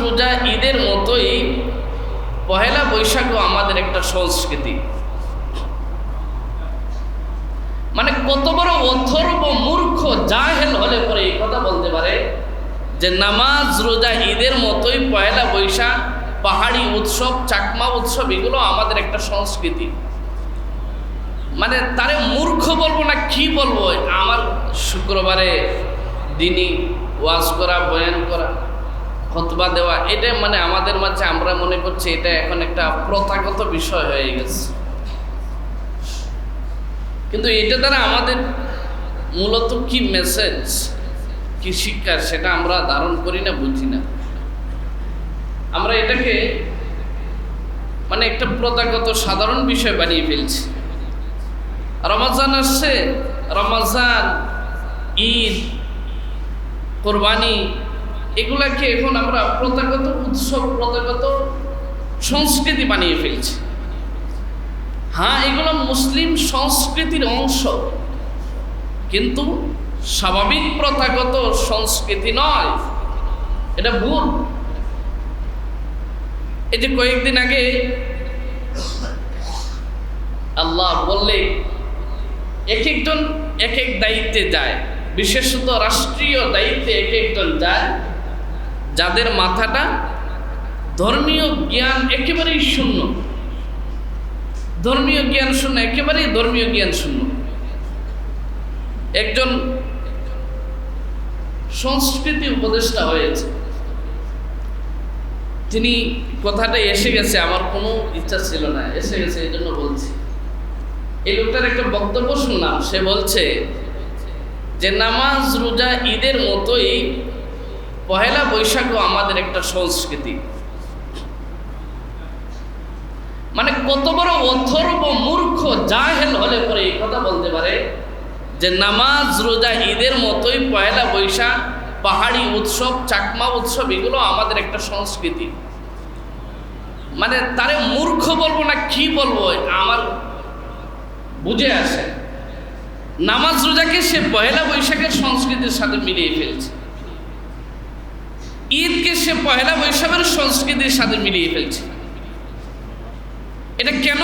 রোজা ঈদের মতোই পহেলা বৈশাখও আমাদের একটা সংস্কৃতি। মানে কত বড় অথর্ব মূর্খ জাহেল হলে পরে এই কথা বলতে পারে যে নামাজ রোজা ঈদের মতোই পহেলা বৈশাখ, পাহাড়ি উৎসব, চাকমা উৎসব এগুলো আমাদের একটা সংস্কৃতি। মানে তারে মূর্খ বলবো না কি বলবো? আমার শুক্রবারে দিনই ওয়াজ করা, বয়ান করা, খুতবা দেওয়া, এটা মানে আমাদের মাঝে আমরা মনে করছি এটা এখন একটা প্রথাগত বিষয় হয়ে গেছে। কিন্তু এটা দ্বারা আমাদের মূলত কি মেসেজ, কি শিক্ষা সেটা আমরা ধারণ করি না, বুঝি না। আমরা এটাকে মানে একটা প্রথাগত সাধারণ বিষয় বানিয়ে ফেলছি। রমজান আসছে, রমজান, ঈদ, কোরবানি এগুলাকে এখন আমরা প্রথাগত উৎসব, প্রথাগত সংস্কৃতি বানিয়ে ফেলছি। হ্যাঁ, এগুলো মুসলিম সংস্কৃতির অংশ, কিন্তু স্বাভাবিক প্রথাগত সংস্কৃতি নয়, এটা ভুল। এই যে কয়েকদিন আগে আল্লাহ বললে এক একজন এক এক দায়িত্বে যায়, বিশেষত রাষ্ট্রীয় দায়িত্বে এক একজন যায় যাদের মাথাটা ধর্মীয় জ্ঞান একেবারেই শূন্য, ধর্মীয় জ্ঞান শূন্য, একেবারেই ধর্মীয় জ্ঞান শূন্য। একজন সংস্কৃতি উপদেষ্টা হয়েছে, তিনি কথাটা এসে গেছে, আমার কোনো ইচ্ছা ছিল না, এসে গেছে এই জন্য বলছি। এই লোকটার একটা বক্তব্য শুনলাম, সে বলছে যে নামাজ রোজা ঈদের মতোই পহেলা বৈশাখও আমাদের একটা সংস্কৃতি। মানে কত বড় অথর্ব মূর্খ জাহেল হলে পরে এই কথা বলতে পারে যে নামাজ রোজা ঈদের মতোই পহেলা বৈশাখ, পাহাড়ি উৎসব, চাকমা উৎসব এগুলো আমাদের একটা সংস্কৃতি। মানে তারে মূর্খ বলবো না কি বলবো, আমার বুঝে আসে। নামাজ রোজাকে সে পহেলা বৈশাখের সংস্কৃতির সাথে মিলিয়ে ফেলছে, ঈদকে সে পহেলা বৈশাখের সংস্কৃতির সাথে মিলিয়ে ফেলছে। এটা কেন?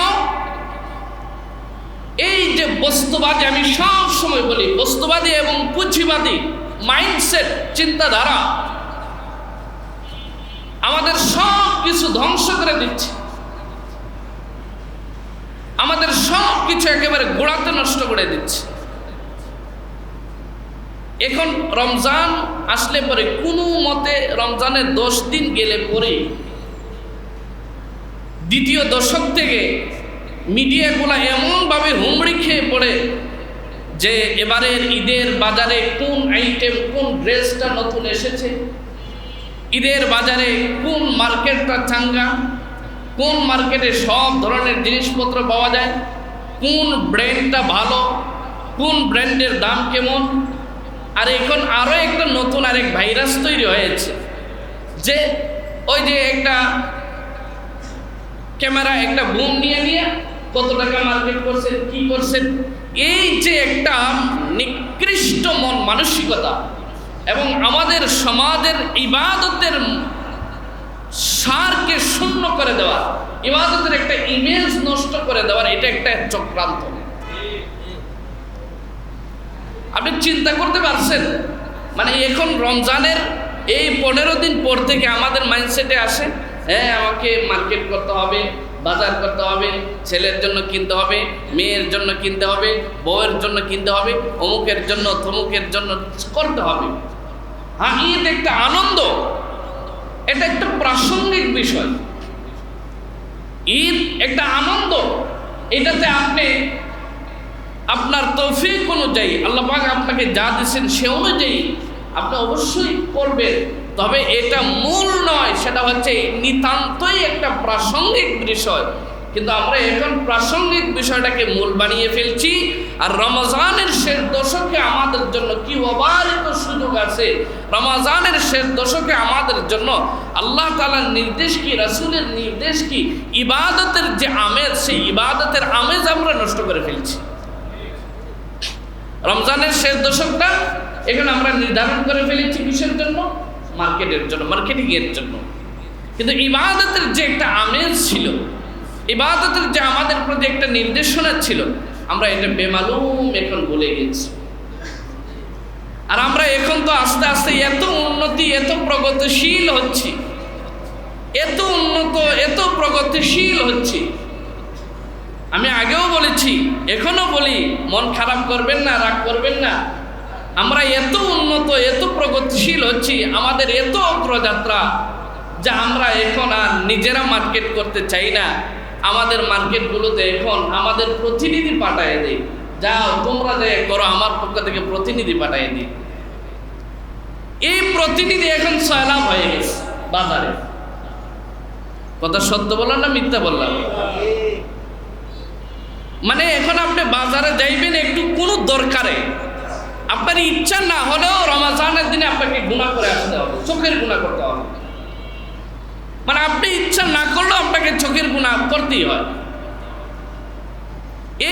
এই যে বস্তুবাদী, আমি সব সময় বলি বস্তুবাদী এবং পুঁজিবাদী মাইন্ডসেট, চিন্তাধারা আমাদের সব কিছু ধ্বংস করে দিচ্ছে, আমাদের সব কিছু একেবারে গোড়াতে নষ্ট করে দিচ্ছে। এখন রমজান আসলে পরে কোনো মতে রমজানের 10 দিন গেলে পরে দ্বিতীয় দশক থেকে মিডিয়াগুলো এমনভাবে হুমড়ি খেয়ে পড়ে যে এবারের ঈদের বাজারে কোন আইটেম, কোন ড্রেসটা নতুন এসেছে, ঈদের বাজারে কোন মার্কেটটা চাঙ্গা, কোন মার্কেটে সব ধরনের জিনিসপত্র পাওয়া যায়, কোন ব্র্যান্ডটা ভালো, কোন ব্র্যান্ডের দাম কেমন। আর এখন আরও একটা নতুন আরেক ভাইরাস তৈরি হয়েছে যে ওই যে একটা ক্যামেরা, একটা বুম নিয়ে কত টাকা মার্কেট করছেন, কি করছেন, এই যে একটা নিকৃষ্ট মন মানসিকতা এবং আমাদের সমাজের ইবাদতের সারকে শূন্য করে দেওয়া, ইবাদতের একটা ইমেজ নষ্ট করে দেওয়ার এটা একটা চক্রান্ত। আপনি চিন্তা করতে পারছেন? মানে এখন রমজানের এই 15 দিন পর থেকে আমাদের মাইন্ডসেটে আসে, হ্যাঁ আমাকে মার্কেট করতে হবে, বাজার করতে হবে, ছেলের জন্য কিনতে হবে, মেয়ের জন্য কিনতে হবে, বউয়ের জন্য কিনতে হবে, অমুকের জন্য তমুকের জন্য করতে হবে। হ্যাঁ, ঈদ একটা আনন্দ, এটা একটা প্রাসঙ্গিক বিষয়। ঈদ একটা আনন্দ, এটাতে আপনি আপনার তৌফিক অনুযায়ী আল্লাহ পাক আপনাকে যা দিচ্ছেন সে অনুযায়ী আপনি অবশ্যই করবেন, তবে এটা মূল নয়, সেটা হচ্ছে নিতান্তই একটা প্রাসঙ্গিক বিষয়। কিন্তু আমরা এখন প্রাসঙ্গিক বিষয়টাকে মূল বানিয়ে ফেলছি। আর রমজানের শেষ দশকে আমাদের জন্য কি অবারিত সুযোগ আছে, রমজানের শেষ দশকে আমাদের জন্য আল্লাহ তাআলার নির্দেশ কি, রাসূলের নির্দেশ কি, ইবাদতের যে আমেজ, সেই ইবাদতের আমেজ আমরা নষ্ট করে ফেলছি। রমজানের শেষ দশকটা এখন আমরা নির্ধারণ করে ফেলেছি কিসের জন্য? মার্কেটের জন্য, মার্কেটিংয়ের জন্য। কিন্তু ইবাদতের যে একটা আমেজ ছিল, ইবাদতের যে আমাদের প্রতি একটা নির্দেশনা ছিল, আমরা এটা বেমালুম এখন ভুলে গেছি। আর আমরা এখন তো আস্তে আস্তে এত উন্নতি, এত প্রগতিশীল হচ্ছি, এত উন্নত, এত প্রগতিশীল হচ্ছি। আমি আগেও বলেছি, এখনো বলি, মন খারাপ করবেন না, রাগ করবেন না। আমরা এত উন্নত, এত প্রগতিশীল হচ্ছি, আমাদের এত অগ্রযাত্রা, যা আমরা এখন আর নিজেরা মার্কেট করতে চাই না। আমাদের মার্কেটগুলোতে এখন আমাদের প্রতিনিধি পাঠায় দেয়, যাও তোমরা যে করো, আমার পক্ষ থেকে প্রতিনিধি পাঠিয়ে দিই। এই প্রতিনিধি এখন সয়লাভ হয়ে গেছে বাজারে। কথা সত্য বললাম না মিথ্যা বললাম? মানে এখন আপনি বাজারে যাইবেন একটু কোনো দরকারে, আপনার ইচ্ছা না হলেও রমজানের দিনে আপনাকে গুনাহ করে আসতে হবে, চোখের গুনাহ করতে হবে। মানে আপনি ইচ্ছা না করলেও আপনাকে চোখের গুনাহ করতেই হয়।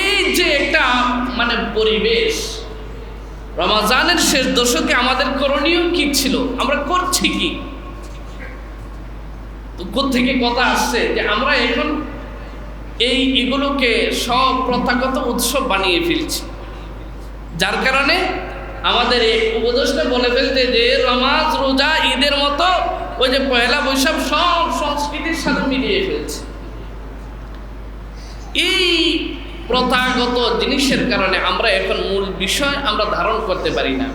এই যে একটা মানে পরিবেশ, রমজানের শেষ দশকে আমাদের করণীয় কি ছিল, আমরা করছি কি? কোত্থেকে কথা আসছে যে আমরা এখন এগুলোকে সব প্রথাগত উৎসব বানিয়ে ফেলছি, যার কারণে আমাদের এই উপদেশটা বলে ফেলতে যে নামাজ, রোজা, ঈদের মতো ওই যে পয়লা বৈশাখ সব সংস্কৃতির সাথে মিলিয়ে ফেলছে। এই প্রথাগত জিনিসের কারণে আমরা এখন মূল বিষয় আমরা ধারণ করতে পারি না।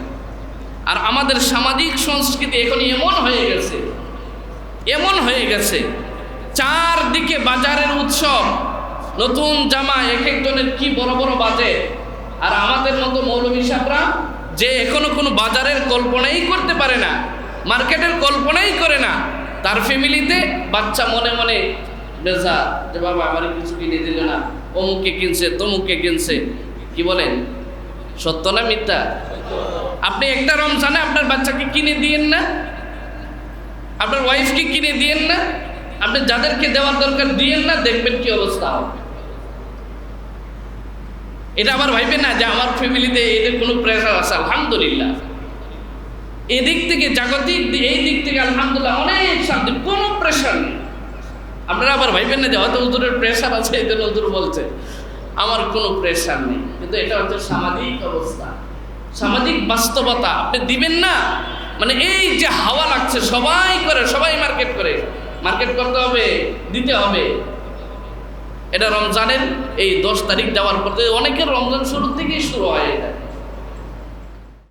আর আমাদের সামাজিক সংস্কৃতি এখন এমন হয়ে গেছে, চারদিকে বাজারের উৎসব, নতুন জামা এক একজনের কি বড় বড় বাজে। আর আমাদের মতো মৌলভী সাহেবরা যে এখনো কোনো বাজারের কল্পনাই করতে পারে না, মার্কেটের কল্পনাই করে না, তার ফ্যামিলিতে বাচ্চা মনে মনে বেজা যে বাবা আমার কিছু কিনে দিল না, অমুকে কিনছে, তমুকে কিনছে। কি বলেন, সত্য না মিথ্যা? আপনি একটা রমজানে আপনার বাচ্চাকে কিনে দিয়েন না, আপনার ওয়াইফকে কিনে দিয়েন না, আপনি যাদেরকে দেওয়ার দরকার দিয়েন না, দেখবেন কি অবস্থা হবে। এটা আবার ভাইবেন না যে আমার ফ্যামিলিতে এদের কোনো প্রেশার আছে। আলহামদুলিল্লাহ, এদিক থেকে জাগতিক এই দিক থেকে আলহামদুলিল্লাহ অনেক শান্তি, কোনো প্রেশার নেই। আপনারা আবার ভাইবেন না যে হয়তো হুজুরের প্রেশার আছে, এই জন্য হুজুর বলছে। আমার কোনো প্রেশার নেই, কিন্তু এটা হচ্ছে সামাজিক অবস্থা, সামাজিক বাস্তবতা। আপনি দিবেন না, মানে এই যে হাওয়া লাগছে, সবাই করে, সবাই মার্কেট করে, মার্কেট করতে হবে, দিতে হবে। এটা রমজানের এই 10 তারিখ যাওয়ার পর অনেকের রমজান শুরু থেকেই শুরু হয়ে যায়।